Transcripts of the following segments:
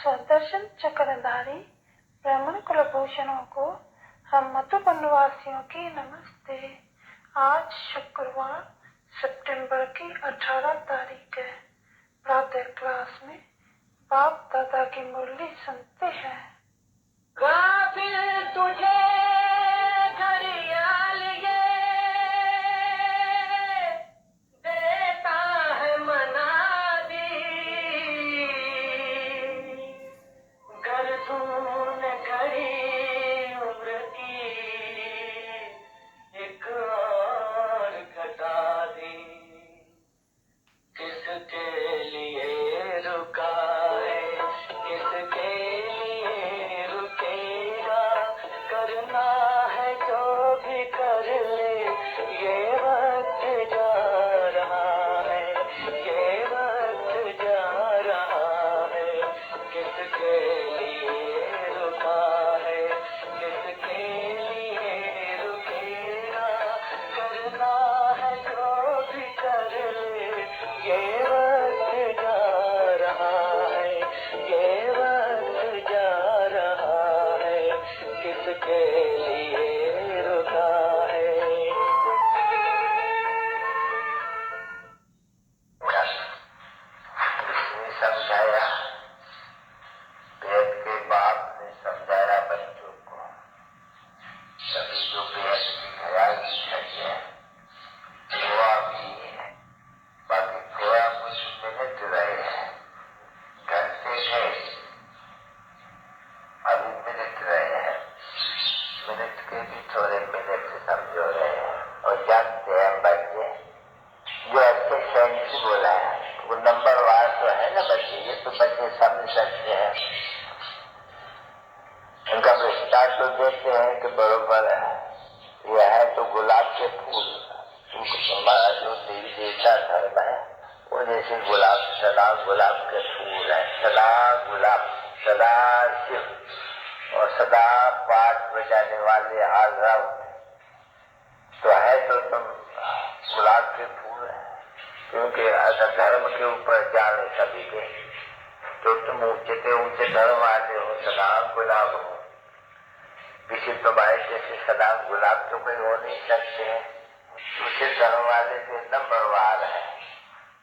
स्वदर्शन चक्रधारी ब्राह्मण कुलभूषणों को हम मधुबन वासियों की नमस्ते। आज शुक्रवार सितंबर की 18 तारीख है। प्रातः क्लास में बाप दादा की मुरली सुनते हैं। गाफिल तुझे घड़ियाल ये देता है मना दी, गर तूने घड़ी उम्र की एक और घटा दी। किसके लिए रुका है, किसके लिए रुकेगा, करना है जो भी कर ले, ये वक्त जा रहा है, ये वक्त जा रहा है। किसके लिए रुका है, किसके लिए रुकेगा, करना है जो भी कर ले, ये वक्त जा रहा है, ये वक्त जा रहा है। किसके लिए रुका है। किसने समझाया? वेद के बाप ने समझाया बच्चों को। सभी जो वेद की खयाल है वो अभी बाकी थोड़ा कुछ मिनट रहे हैं, घंटे थे अभी मिनट रहे हैं, मिनट के भी थोड़े मिनट समझो रहे हैं और जानते हैं बच्चे जो अच्छे सैंस बोला है वो नंबर वार तो है ना बच्चे, ये तो बच्चे समझ सकते हैं। उनका दृष्टांत तो देते हैं कि बरोबर है, यह है तो गुलाब के फूल, हमारा जो देवी देवता धर्म है वो जैसे गुलाब, सदा गुलाब के फूल है, सदा गुलाब, सदा शिव और सदा पाठ बजाने वाले आजम तो है तो तुम गुलाब के फूल है। क्योंकि ऐसा धर्म के ऊपर जाने सभी के, तो तुम ऊंचे धर्म वाले हो, सदा गुलाब हो। किसी तो भाई जैसे सदा गुलाब तो कोई हो नहीं सकते, ऊंचे धर्म वाले के नंबरवार है।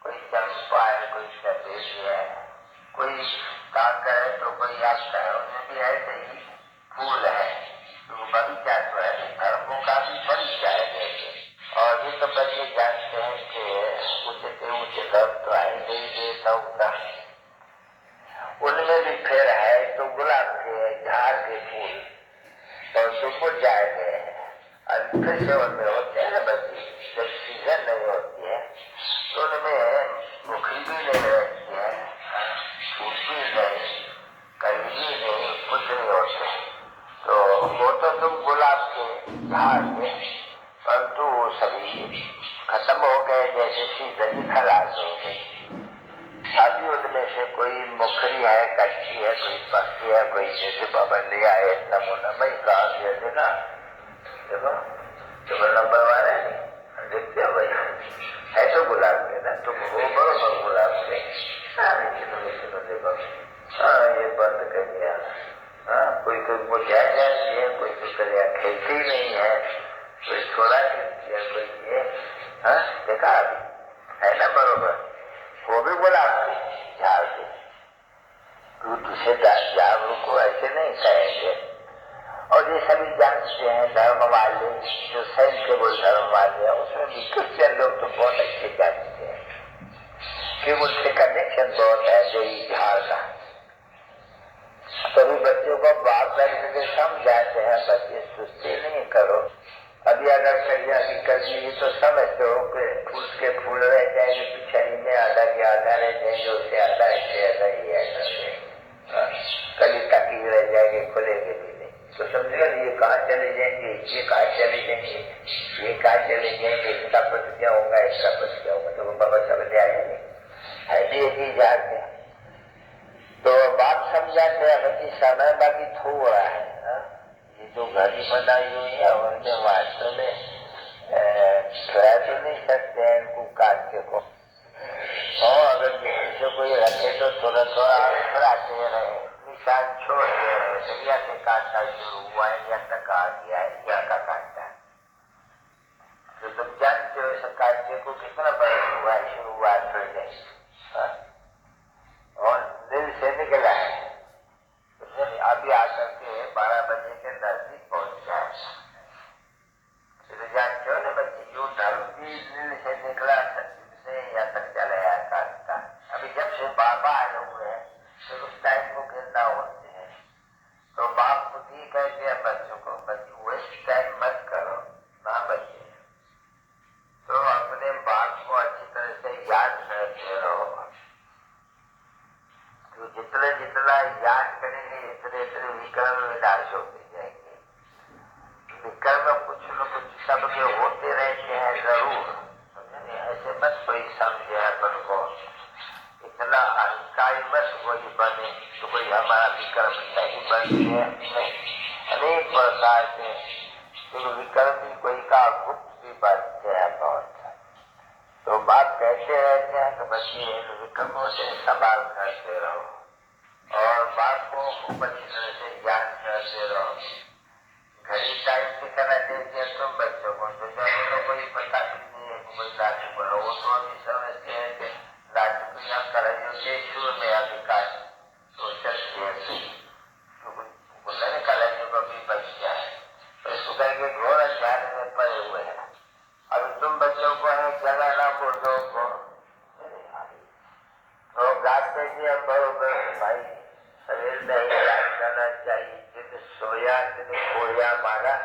कोई चंपा है, कोई सफेद है, कोई काका है तो कोई आपका है, उनमें भी ऐसे ही फूल है। तो बगीचा तो है, धर्मों का भी बगीचा है जैसे। और ये तो बच्चे जानते हैं कि ऊंचे धर्म तो है नहीं देता उनका, उनमें भी फिर है तो गुलाब के झाड़ के फूल और तो मुझ जाएंगे फिर से उनमें होते हैं ना बच्चे। जब सीजन नहीं होती है तो उनमें मुखी भी नहीं रहती है, फूल भी नहीं, कहीं भी नहीं, कुछ नहीं होते। तो वो तो तुम गुलाब के झाड़ के, परंतु वो सभी खत्म हो गए, जैसे सीजन ही खलास हो गई। अभी उनमें से कोई मुखरी है, कच्ची है, कोई पक्की है, कोई जैसे बाबा ले आए नमूना भाई कहा दिया थे ना, देखो तो नंबर वाला है, देखते हो भाई है तो गुलाब के ना, तुम वो बड़ो गुलाब के सारे चिन्ह देखो। हाँ ये बंद कर दिया, हाँ कोई तो मुझे जाती है, कोई तो करिया खेलती ही नहीं है, कोई थोड़ा खेलती है, कोई ये हाँ देखा अभी है ना बरोबर, वो भी गुलाब के झाड़ के। तू तुझे जागरूक को ऐसे नहीं कहेंगे। और ये सभी जानते हैं धर्म वाले, जो सेंसिबल धर्म वाले हैं, उसमें भी क्रिश्चियन लोग तो बहुत अच्छे जानते हैं कि उनसे कनेक्शन बहुत है जो ये झाड़ का। सभी बच्चों को बात करके समझाते हैं, बच्चे सुस्ती नहीं करो। अभी अगर करिया की कर ली तो समझते हो कि फूल के फूल रह जाएंगे, पिछड़ी में आधा के आधा रह जाएंगे, उससे आधा ऐसे आधा ही है, कली ताकि रह जाएंगे, खुलेंगे भी नहीं। तो समझेगा ये कहाँ चले जाएंगे, ये कहाँ चले जाएंगे, ये कहाँ चले जाएंगे, इसका पद क्या होगा, इसका पद क्या होगा, तो बाबा सब ले आएंगे है भी एक ही जाते। तो बात समझाते हैं बच्ची, समय बाकी थोड़ा है। ये जो घड़ी बनाई हुई है उनमें वास्तव में खिला तो नहीं सकते हैं इनको काट के को। और अगर किसी जो कोई रखे तो तुरंत थोड़ा बढ़ाते रहे, निशान छोड़ दे रहे, या से काटना शुरू हुआ है या तक आ गया है या का काटना। तो तुम जानते हो इस काटने को कितना बड़ा हुआ है, शुरुआत हो गई और दिल से निकला है। अभी आकर के 12 बजे के नजदीक पहुंच गया। तो जानते हो ना बच्चे, यूं धर्म भी दिल से निकला, सत्य से यहाँ तक चला काटता। अभी जब से बाबा आए हुए हैं तो उस टाइम को गिरना होते हैं, तो बाप खुद ही कहते हैं बच्चों को, बच्चों वेस्ट टाइम मत करो ना बच्चे, तो अपने बाप को अच्छी तरह से याद करते रहो। तो जितना जितना याद करेंगे इतने इतने विकर्म विनाश होते जाएंगे। विकर्म कुछ न कुछ सबके होते रहते हैं जरूर, ऐसे मत कोई समझे अपन को, इतना अहंकारी मत कोई बने तो कोई हमारा विकर्म नहीं बनते। अनेक प्रकार से तो विकर्म भी कोई का गुप्त भी बनते हैं बहुत। तो बात कहते रहते हैं कि बच्चे इन विकर्मों से संभाल करते रहो और बात को खूब अच्छी तरह से याद करते रहो। घड़ी टाइम की तरह देते हैं तुम बच्चों को, तो जब कोई पता नहीं है कोई नाटक बनो, वो तो अभी समझते हैं कि नाटक यहाँ करेंगे शुरू में अधिकार तो चलते करेंगे को भी बच गया है, तो इसको कहेंगे घोर अज्ञान में पड़े हुए हैं। अभी तुम बच्चों को है जगाना मुर्दों को, तो गाते जी हम बरोबर भाई शरीर नहीं याद करना चाहिए, जिन सोया जिन खोया मारा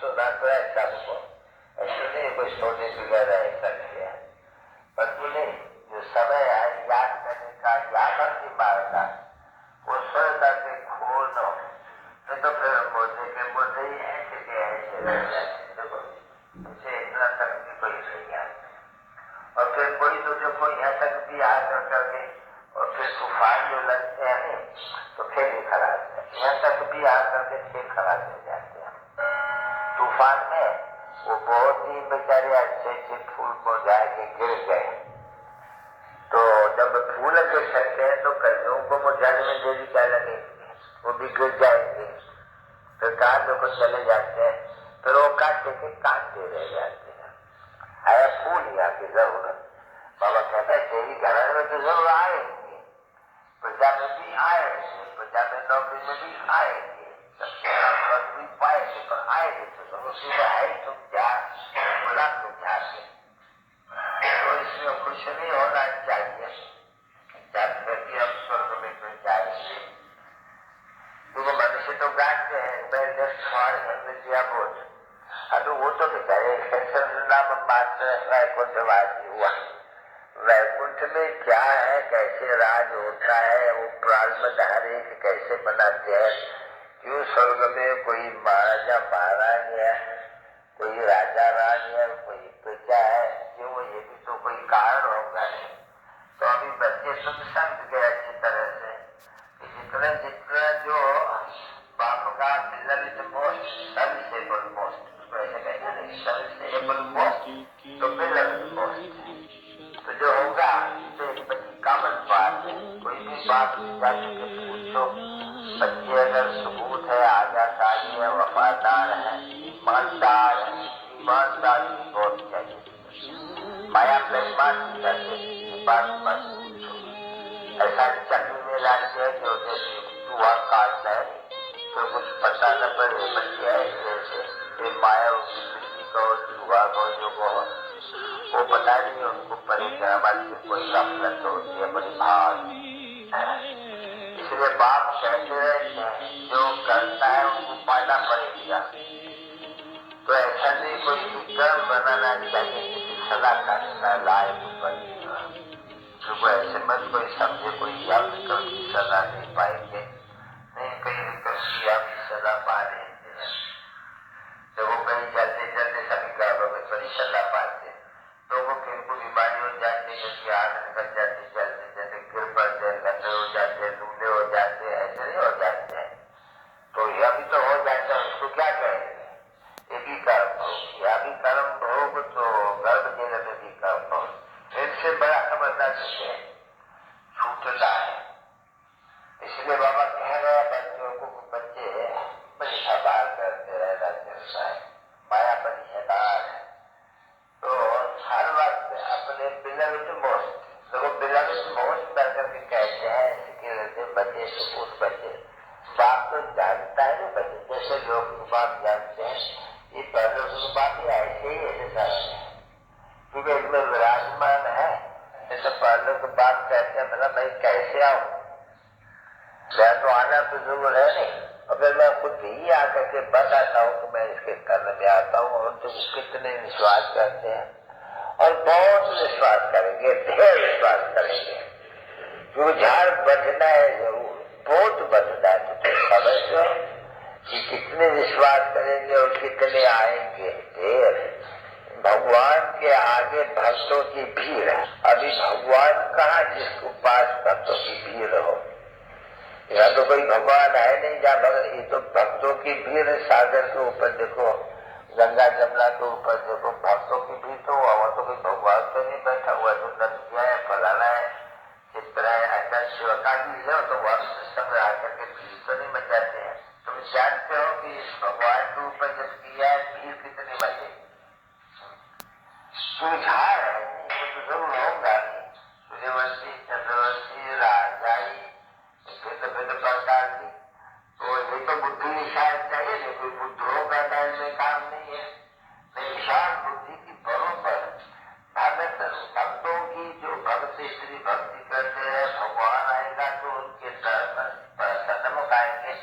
सुना तो है सबको, ऐसे नहीं कोई सोने बगैर रह सकते हैं। पर तूने जो समय है याद करने का, याद नहीं मारता, वो सोचता के खो नो, तो फिर मुझे के मुझे ही ऐसे के ऐसे रह जाते, उसे इतना तक भी कोई नहीं आता। और फिर कोई तो जो कोई यहाँ तक भी आ करके और फिर तूफान जो लगते हैं नहीं तो फिर ही खराब है, यहाँ तक भी आ करके फिर खराब हो जाते हैं। तूफान में वो बहुत ही बेचारे अच्छे अच्छे फूल मुरझा के गिर गए, तो जब फूल गिर सकते हैं तो कलियों को मुरझाने में देरी क्या लगेगी, वो भी गिर जाएंगे, तो कांटों को चले जाते हैं, फिर वो कांटे के कांटे रह जाते हैं। आया फूल यहाँ की जरूरत, बाबा कहता है तेरी घर में तो जरूर आएंगे, प्रजा में भी आएंगे, प्रजा में नौकरी में भी आएंगे, पद भी पाएंगे, पर आएंगे तो सीधा है तुम क्या बोला तुम जाके, तो इसमें कुछ नहीं होना चाहिए, जब करके हम स्वर्ग में तो जाएंगे। क्योंकि मनुष्य तो गाते हैं विद्या बोध, अभी वो तो बेचारे नाम मात्र वैकुंठवासी हुआ। वैकुंठ में क्या है, कैसे राज होता है, वो प्रारंभधारी कैसे बनाते हैं, क्यों स्वर्ग में कोई महाराजा महारानी है, कोई राजा रानी है, कोई प्रजा है, क्यों ये भी तो कोई कारण होगा। तो अभी बच्चे तुम समझ गए अच्छी तरह से कि जितना जितना जो बाप का ललित मोस्ट सर्विसेबल मोस्ट, उसको ऐसे कहते हैं सर्विसेबल मोस्ट, तो ललित मोस्ट तो जो होगा तो एक बच्ची कामन बात है, कोई भी बात जाके पूछो, बच्चे अगर सबूत है, आज्ञाकारी है, वफादार है, ईमानदार है, ईमानदारी बहुत चाहिए, माया बेईमान करके बात मत पूछो। ऐसा चक्र में लाते हैं जो चूहा काटता है तो कुछ पता न पड़े, बच्चे ऐसे माया किसी को चूहा को जो को वो पता नहीं उनको परिक्रमा से कोई गफलत होती है, बड़ी भाग। इसलिए बाप कहते हैं जो करता है उनको पाना पड़ेगा, तो ऐसा नहीं कोई विक्रम बनाना चाहिए किसी सलाह का लायक बनेगा, तो ऐसे मत कोई समझे कोई या विक्रम की सलाह नहीं पाएंगे, नहीं कहीं विक्रम की आप सलाह पा रहे हैं, तो वो कहीं चलते चलते सभी गाँवों में बड़ी सलाह पाते, लोगों की उनको बीमारी हो जाती है, उनकी आंख निकल जाती, चलते चलते गिर पड़ते हैं, गंदे हो जाते हैं, लूले हो जाते हैं, ऐसे नहीं हो जाते हैं, तो यह भी तो हो जाता है, उसको क्या कहेंगे, ये भी कर्म भोग, यह भी कर्म भोग, तो गर्भ देने में भी कर्म भोग, इनसे बड़ा समझना चाहिए। बचे सुकून बचे। बाप तो जानता है ना बचे, जैसे लोग बाप जानते हैं, ये पहले बाप ही ऐसे ही ऐसे सारे, क्योंकि इनमें विराजमान है। तो पहले तो बाप कहते हैं मतलब मैं कैसे आऊं, मैं तो आना तो जरूर है नहीं, अगर मैं खुद ही आकर के बताता हूँ कि मैं इसके कर्म में आता हूँ, और तो कितने विश्वास करते हैं और बहुत विश्वास करेंगे, ढेर विश्वास करेंगे। रुझान बढ़ना है जरूर, बहुत बढ़ना है, तो तुम समझो कि कितने विश्वास करेंगे और कितने आएंगे ढेर। भगवान के आगे भक्तों की भीड़ है। अभी भगवान कहाँ जिसको पास भक्तों की भीड़ हो, यहाँ तो कोई भगवान है नहीं जहाँ भगत, ये तो भक्तों की भीड़ है। सागर के ऊपर देखो, गंगा जमुना के ऊपर देखो, भक्तों की भीड़ तो वहाँ तो कोई भगवान तो नहीं बैठा हुआ, तो नदियाँ है, फलाना है, चित्रा है, अच्छा शिवका भी है, तो वहाँ सब आकर के भीड़ तो नहीं मचाते हैं। तुम जानते हो कि इस भगवान के ऊपर जब किया है भीड़ कितनी मचे, सुझाव है, वो तो जरूर होगा। सूर्यवंशी, चंद्रवंशी, राजाई, भिन्न प्रकार की, तो ये तो बुद्धि विशाल चाहिए, नहीं कोई बुद्धों का टाइम में काम नहीं है। विशाल बुद्धि की बरोबर भगत भक्तों की जो भक्ति श्री भक्ति करते हैं, भगवान आएगा तो उनके सन्मुख आएंगे,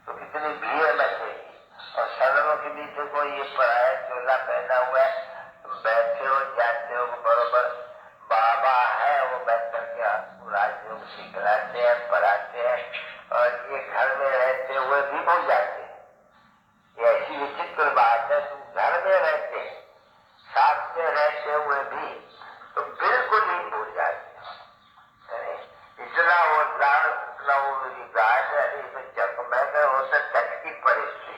तो कितनी भीड़ लगेगी। और सदनों के बीच देखो, ये पराया चोला पहना हुआ है, तुम बैठे हो जानते हो बरोबर बाबा है, वो बैठ करके राजयोग सिखलाते हैं, पढ़ाते हैं, और ये घर में रहते हुए भी भूल जाते हैं। ये ऐसी विचित्र बात है, तुम घर में रहते साथ में रहते हुए भी तो बिल्कुल ही भूल जाते हैं। इतना वो लाड़, इतना वो मेरी गाय है, मैं वो तो टच की परिस्थिति,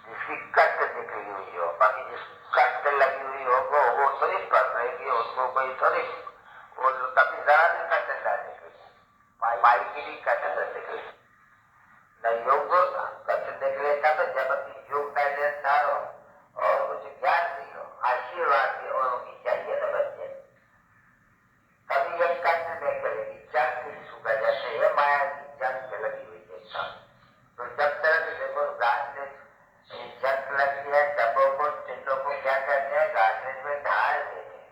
जिसकी कट निकली हुई हो, बाकी जिस कट लगी हुई होगा वो थोड़ी पड़ रहेगी, उसको कोई थोड़ी, वो कभी जरा भी कट ना निकली, माई की भी कट न निकली, न योग कट निकलेगा तो जब योग का निर्धार हो और कुछ ज्ञान नहीं हो, आशीर्वाद भी और होनी चाहिए न बच्चे, कभी यह कट नहीं करेगी, जंग नहीं सूखा, जैसे ये माया की जंग लगी हुई है। तो जब तक देखो गार्डनेज जंग लगी है, डब्बों को टिंडों को क्या कहते हैं, गार्डनेज में ढाल देते हैं।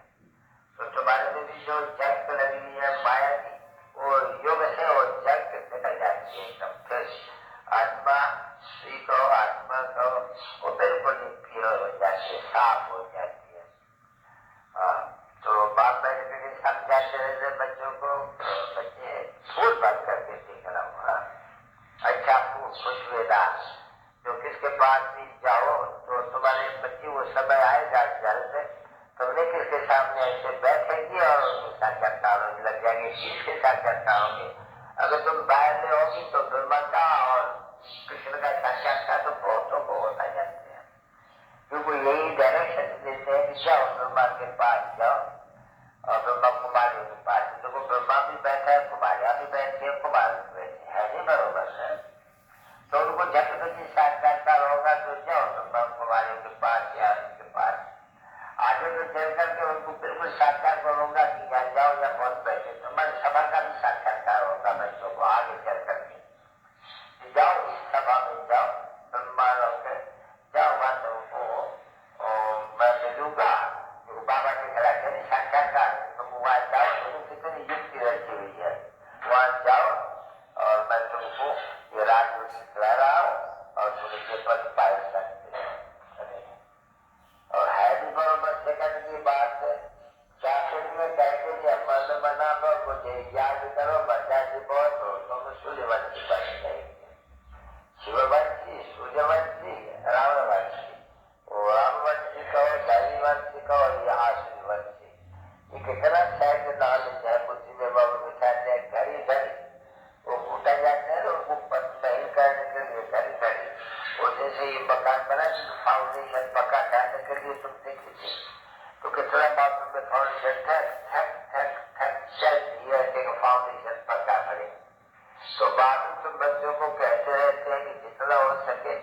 तो तुम्हारे में भी जो जंग लगी हुई है माया की, वो योग से वो जंग निकल जाती है एकदम फ्रेश। आत्मा सीखो, आत्मा को वो बिल्कुल प्योर हो जाती है, साफ हो जाती है। तो बाप बैठ करके समझाते रहते बच्चों को, बच्चे फूल बंद करके सीख रहा हुआ। अच्छा कुछ वेदा जो किसके पास भी जाओ तो तुम्हारे बच्ची वो समय आएगा जल से, तुमने किसके सामने ऐसे बैठेंगी और उनके साथ चर्चा लग जाएंगे, किसके साथ चर्चा होगी। अगर तुम बाहर में होगी तो ब्रह्मा का और कृष्ण का साक्षात्कार तो बहुतों को होता जाते हैं, क्योंकि यही डायरेक्शन देते हैं कि जाओ ब्रह्मा के पास जाओ और ब्रह्मा कुमारी के पास। देखो ब्रह्मा भी बैठा है, कुमारियां भी बैठी है, कुमार भी बैठे है, नहीं बरोबर है। तो उनको जब तक साक्षात्कार होगा तो जाओ ब्रह्मा कुमारियों के पास या उनके पास आगे तो चल करके उनको बिल्कुल साक्षात्कार होगा कि यहाँ जाओ या बहुत बैठे, तो मैं सभा का भी साक्षात्कार होगा बच्चों को आगे चल करके। जाओ इस सभा में जाओ, ब्रह्मा लोग जाओ, वहां तुमको मैं मिलूंगा, बाबा के खिलाफ साक्षात्कार, तुम वहां जाओ, तुम कितनी युक्ति रखी हुई है, वहां जाओ और मैं तुमको ये राजयोग सिखला रहा हूँ और तुम ये पद पाए सकते हो। और है भी बरोबर सेकंड की बात है, शास्त्र में कहते हैं मन मना पर मुझे याद करो, बच्चा जी बहुत हो तुम सूर्यवंशी बन जाएंगे। शिववंशी, सूर्यवंशी, रावणवंशी, वो रामवंशी कहो, धनीवंशी कहो या सूर्यवंशी, ये कितना सहज नॉलेज है, बुद्धि में बाबू बिठाते हैं घड़ी घड़ी, वो फूटा जाते हैं उनको नहीं करने के लिए घड़ी घड़ी, वो जैसे ये मकान बना फाउंडेशन पक्का करने के लिए तुम देखिए तो कितना बात में फाउंडेशन ठक ठक ठक ठक चलती है, फाउंडेशन पक्का करे। तो बाद में तुम बच्चों को कहते रहते हैं कि जितना हो सके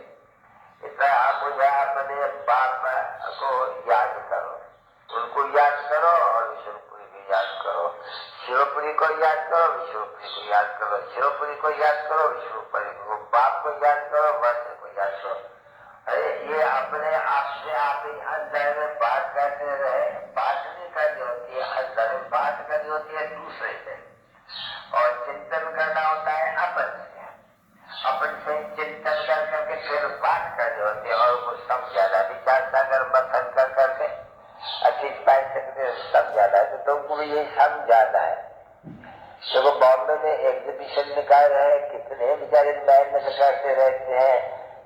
इतना आप मुझे अपने बाप को याद करो, उनको याद करो और विष्णुपुरी को याद करो, शिवपुरी को याद करो, विष्णुपुरी को याद करो, शिवपुरी को याद करो, विष्णुपुरी को, बाप को याद करो, वस्त्र को याद करो। अरे ये अपने आप से आप ही अंदर में बात करते रहे, बात नहीं करनी होती है, अंदर में बात करनी होती है दूसरे से, और चिंतन करना होता है अपन से, अपन से चिंतन कर करके फिर बात करनी होती है, और कुछ समझाना, विचार सागर मंथन कर करके अच्छी पाई सकते समझाना है। तो तुमको भी यही समझाना है। देखो बॉम्बे में एग्जीबिशन निकाल रहे हैं, कितने बेचारे लाइन में करते रहते हैं,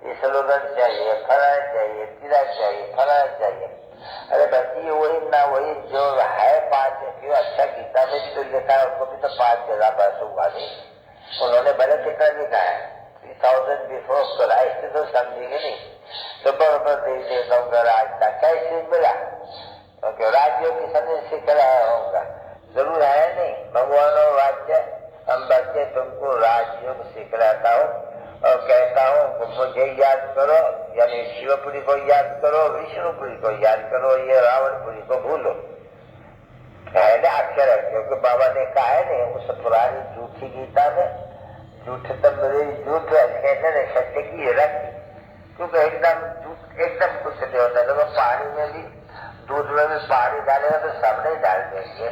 ये स्लोगन चाहिए, फलाना चाहिए, तिरा चाहिए, फलाना चाहिए। अरे बच्ची वही ना वही जो है 5 क्यों, अच्छा गीता में भी तो लिखा है, उसको भी तो 5 जगह बस हुआ नहीं, उन्होंने भले कितना लिखा है 3000 बिफोर क्राइस्ट, तो समझेंगे नहीं। तो बराबर दे देता हूँ राज का कैसे मिला, क्योंकि राज्यों की समझ सीख रहा होगा, जरूर है नहीं। भगवान राज्य हम बच्चे तुमको राजयोग सीख रहता हूँ और कहता हूँ मुझे याद करो, यानी शिवपुरी को याद करो, विष्णुपुरी को याद करो, ये रावणपुरी को भूलो। है ना अक्षर है, क्योंकि बाबा ने कहा है नहीं उस पुरानी झूठी गीता में, झूठ तो मेरे झूठ कहते हैं सत्य की रखी, क्योंकि एकदम कुछ नहीं होता। देखो पानी में भी, दूध में भी पानी डालेगा तो सब नहीं डाल देंगे,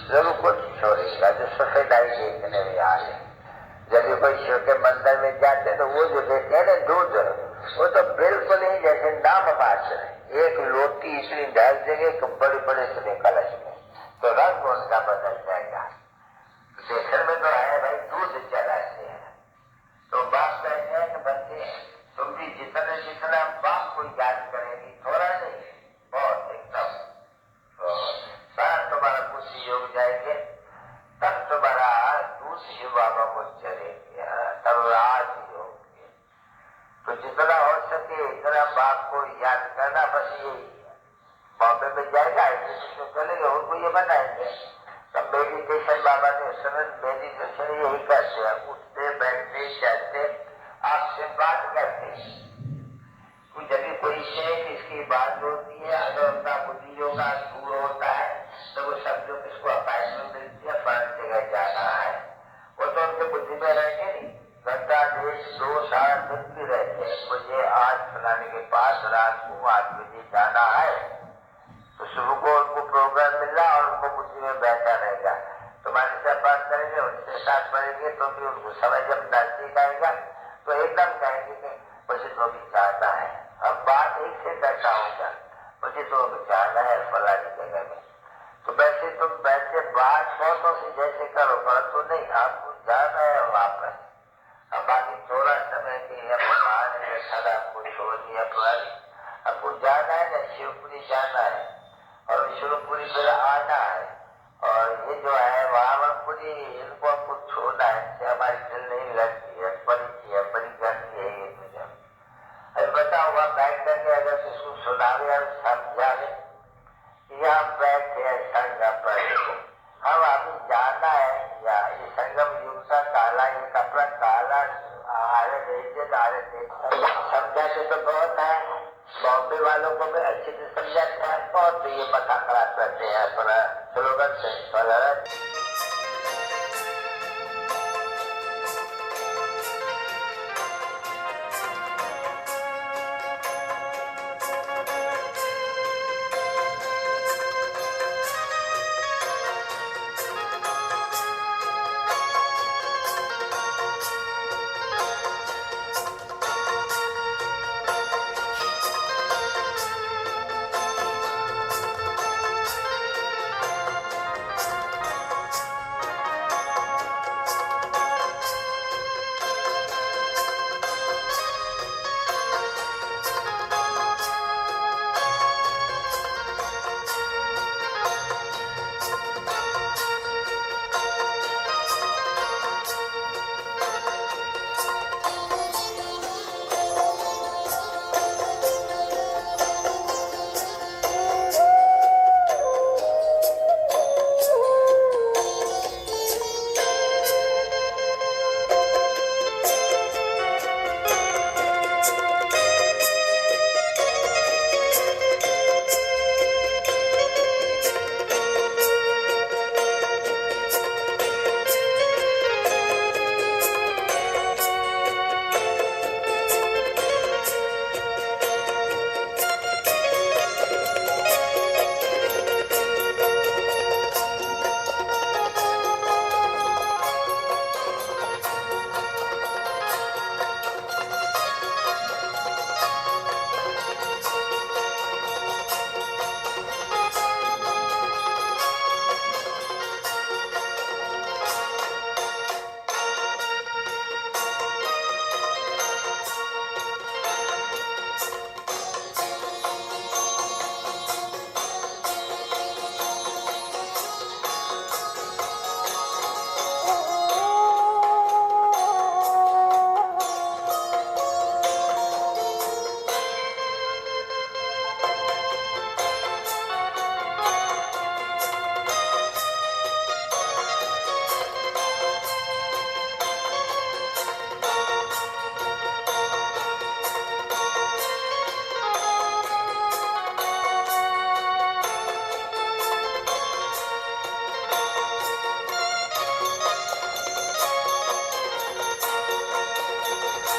जरूर कुछ छोड़ेगा जो सफेदाई देखने में आ रहे। जब भी कोई शिव के मंदिर में जाते तो वो जो देते हैं ना दूध, वो तो बिल्कुल ही जैसे नाम मात्र है, एक लोटी इतनी डाल देंगे कि बड़े बड़े सुने कलश में, तो रंग उनका बदल जाएगा। देखने में तो है भाई दूध चलाते हैं। तो बाप कहते हैं कि बच्चे तुम भी जितना बाप को याद करेंगी, थोड़ा नहीं बहुत एकदम, तो सारा तुम्हारा बुद्धि योग जाएंगे, तब तुम्हारा दूध शिव बाबा को चलेंगे, तब राज योग। तो जितना हो सके इतना बाप को याद करना, बस यही बॉम्बे में जाएगा तो चलेगा, उनको ये बताएंगे। तब मेडिटेशन बाबा ने उस समय मेडिटेशन यही करते हैं, उठते बैठते चलते आपसे बात करते, जब कोई है किसकी बात होती है, अगर उनका बुद्धि योग दूर होता है तो वो समझो किसको अपॉइंटमेंट मिलती है, फर्स्ट जगह जाना है, वो तो उनके बुद्धि में रहेंगे नहीं। घंटा 1-2 साल दिन भी रहते हैं, मुझे आज फलाने के पास रात को 8 बजे जाना है, तो सुबह को उनको प्रोग्राम मिला और उनको बुद्धि में बैठा रहेगा। तुम्हारे साथ बात करेंगे, उनके साथ पढ़ेंगे, तो भी उनको समझ जब नजदीक आएगा तो एकदम कहेंगे कि मुझे तो भी चाहना है, अब बात एक से करता होगा, मुझे तो भी चाहना है फलानी जगह में। तो वैसे तुम वैसे बात बहुतों से जैसे करो, परंतु नहीं, आपको जाना है वापस। अब बाकी थोड़ा समय के लिए भगवान ने आपको छोड़ दिया पुरानी, आपको जाना है ना, शिवपुरी जाना है और विष्णुपुरी फिर आना है, और ये जो है रावणपुरी, इनको आपको छोड़ना है, इससे हमारी दिल नहीं लगती है, बड़ी गलती है ये मुझे। अरे बता हुआ बैठ करके अगर किसको सुनावे और समझावे, यहाँ बैठे हैं संगम पर, हम अभी जाना है या ये संगम युग का काला, ये कपड़ा काला समझाते तो बहुत है, बॉम्बे वालों को भी अच्छे से समझाते हैं बहुत, तो ये पता खराब करते हैं अपना स्लोगन से।